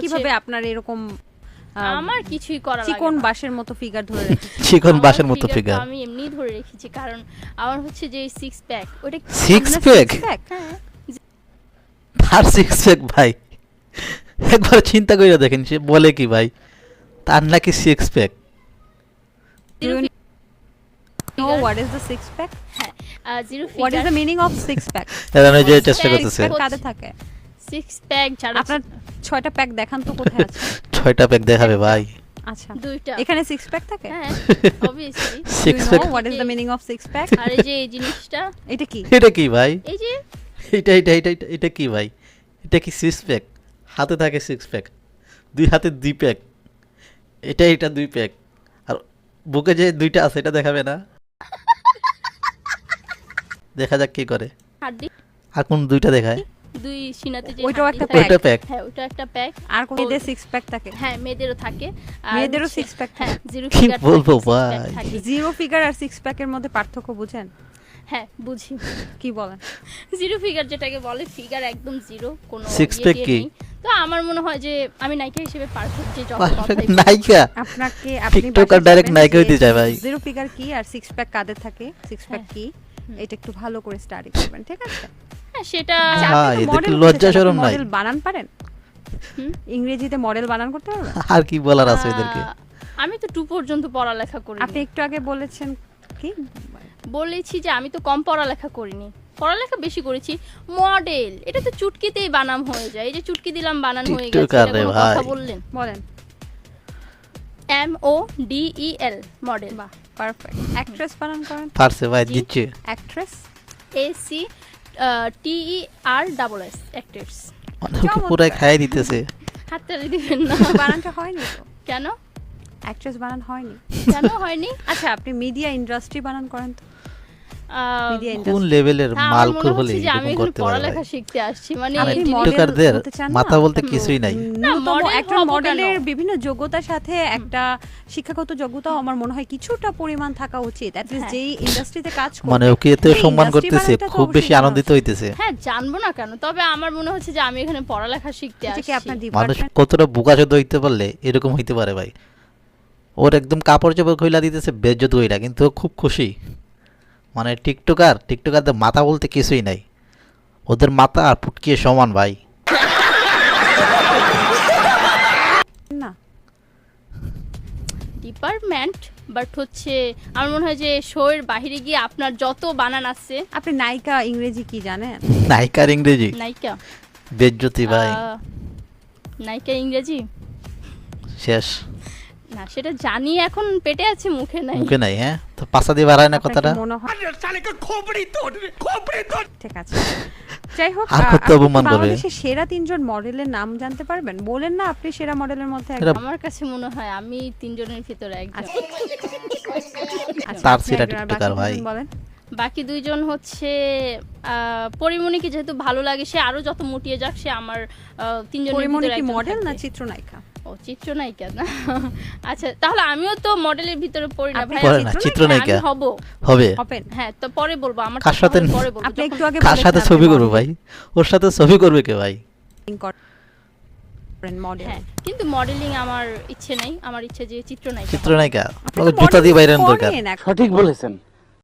কিভাবে আপনার এরকম আমার কিছুই করা লাগে চিকন না। বাঁশের মতো ফিগার ধরে রেখেছেন? চিকন আমার বাঁশের মতো figure তো ফিগার। আমি এমনি ধরে রেখেছি, কারণ আমার হচ্ছে যে 6 প্যাক ওটা সিক্স আপনার প্যাক? six pack? হ্যাঁ তার সিক্স প্যাক ভাই, একবার চিন্তা করে দেখেন সে বলে কি ভাই, তার নাকি six pack. Do you know what is the six pack? হ্যাঁ zero What is figure the meaning of six pack? এরা যে Six চেষ্টা pack, করতেছে। Pack কাদের থাকে? 6 প্যাক যারা আপনার 6টা প্যাক দেখান তো কোথায় আছে? 6টা প্যাক দেখাবে ভাই। আচ্ছা, দুইটা এখানে সিক্স প্যাক থাকে? হ্যাঁ obviously Do you six know pack what is the meaning of six pack? আর এই যে এই জিনিসটা এটা কি? এটা কি ভাই? এই যে এটা কি ভাই? এটা কি সিক্স প্যাক? হাতে থাকে সিক্স প্যাক, দুই হাতে দুই প্যাক, এটা দুই প্যাক, আর বুকে যে দুইটা আছে এটা দেখাবে না? দেখা যাক কি করে। হাড্ডি আর কোন দুইটা দেখায়? দুই সিনাতে যে ওইটাও হাড্ডি একটা থাকে, ওইটা প্যাক। হ্যাঁ ওটা একটা প্যাক। আর কোন মেয়েদের সিক্স প্যাক থাকে? হ্যাঁ মেয়েদেরও থাকে। আর মেয়েদেরও হচ্ছে- six pack থাকে? হ্যাঁ জিরো কি ফিগার বলবো ভাই? জিরো ফিগার আর সিক্স প্যাকের মধ্যে পার্থক্য বুঝেন? হ্যাঁ বুঝি। কি বলেন? জিরো ফিগার যেটাকে বলে, ফিগার একদম জিরো, কোনো Six ইয়ে pack টিয়ে কি? নেই। তো আমার মনে হয় যে আমি নায়িকা হিসেবে পারফেক্ট, যে যত পারফেক্ট কথাই নায়িকা। আপনাকে আপনি টিকটকার direct নায়িকা হইতে চায় ভাই। জিরো ফিগার কি আর সিক্স প্যাক কাদের থাকে, সিক্স প্যাক হ্যাঁ। কি, এটা একটু ভালো করে স্টাডি করবেন, ঠিক আছে? হ্যাঁ সেটা আচ্ছা, হ্যাঁ, আপনি তো এদের model কি হতে লজ্জা চান, আপনি শরম নাই? model বানান পারেন? হুম? ইংরেজিতে মডেল বানান করতে পারবেন? আর কি বলার আছে এদেরকে? আমি তো 2 পর্যন্ত পড়ালেখা করি। আপনি একটু আগে বলেছেন কি? বলেছি যে আমি তো কম পড়ালেখা করিনি, পড়ালেখা বেশি করেছি। মডেল এটা তো চুটকিতেই বানাম হয়ে যায়, এই যে চুটকি দিলাম বানান হয়ে গেছে, টিকটকার এটা রে কোনো কথা ভাই। বললেন? বলেন। MODEL মডেল, বাহ, পারফেক্ট। অ্যাক্ট্রেস বানান করেন? পারছে ভাই, জি। দিচ্ছে। অ্যাক্ট্রেস? ACTERSS actors. অনেকে পুরাই খাইয়ে দিতেছে। হাততালি দিবেন না। বানানটা হয়নি তো? কেন অ্যাক্ট্রেস বানান হয়নি? কেন হয়নি? আচ্ছা, আপনি মিডিয়া ইন্ডাস্ট্রি বানান করেন তো? মিডিয়া কোন ইন্ডাস্ট্রি লেভেলের হ্যাঁ, আমার মালকুর মনে হলে হচ্ছে যে আমি এরকম এখানে করতে পারে পড়ালেখা ভাই? শিখতে আসছি, মানে আরে আপনি এই model টিকটকারদের হতে চান না? মাথা বলতে কিছুই নাই। model একজন হবো মডেলের কেন? বিভিন্ন যোগ্যতার সাথে একটা শিক্ষাগত যোগ্যতাও আমার মনে হয় কিছুটা পরিমাণ থাকা উচিত, at least হ্যাঁ। যেই ইন্ডাস্ট্রিতে কাজ করবে। মানে ওকে এত সেই সম্মান industry করতেছে, বানানটা তো খুব বেশি অবশ্যই আনন্দিত জানা হইতেছে। হ্যাঁ জানবো না কেন, তবে আমার মনে হচ্ছে যে আমি এখানে পড়ালেখা শিখতে উচিত। এটা আসছি। কি আপনার মানুষ ডিপার্টমেন্ট? কতটা বোকাচোদ হইতে পারলে এরকম হইতে পারে ভাই? ওর একদম কাপড় চোপড় খইলা দিতেছে বেজ্জত হইলা, কিন্তু ও খুব খুশি। মানে টিকটকারদের মাথা বলতে কিছুই নাই, ওদের মাথা আর পুটকিয়ে সমান ভাই। না, ডিপার্টমেন্ট, বাট হচ্ছে আমার মনে হয় যে শো এর বাইরে গিয়ে আপনার যত বানান আছে। আপনি নায়িকা ইংরেজি কি জানেন? নায়িকার ইংরেজি নায়িকা বেজ্জতি ভাই, নায়িকা ইংরেজি শেষ। না সেটা জানি, এখন পেটে আছে মুখে নাই। মুখে নাই। হ্যাঁ, তো পাশা দিয়ে বাড়ায় না আপনার কি কথাটা। মনে হয়? ঠিক আছে, যাই হোক, আর কত আপনি অপমান করবে? বাংলাদেশের সেরা 3জন মডেলের নাম জানতে পারবেন? বলেন না আপনি সেরা মডেলের মধ্যে একজন। এরা- আমার কাছে মনে হয় আমি 3 জনের ভিতরে একজন। আচ্ছা, তার আপনি সেরা একজন, আর টিকটকার বাকি ভাই। দুজন বলেন। বাকি 2 জন হচ্ছে পরিমণিকে যেহেতু ভালো লাগে, সে আরো যত মুটিয়ে যাক, সে আমার 3 জনের পরিমণি ভিতরে কি একজন মডেল না থাকবে। চিত্রনায়িকা? ও চিত্রনায়িকা না? আচ্ছা তাহলে আমিও তো মডেলের ভিতরে পড়ি না আপনি ভাই। পড়ে না, আমি চিত্রনায়িকা হব। হবে। ওপেন। হ্যাঁ তো পরে বলবো, আমার কার সাথে? পরে বলবো আপনি যখন- একটু আগে কার সাথে বলেছেন ছবি আপনি করবো ভাই? ওর সাথে ছবি করবে কে ভাই? মডেল। হ্যাঁ কিন্তু মডেলিং আমার ইচ্ছে নেই, আমার ইচ্ছে যে চিত্রনায়িকা হওয়া। চিত্রনায়িকা? আপনি তো জুতা দিয়ে modeling বাইরেন দরকার। করেন এখন। সঠিক বলেছেন।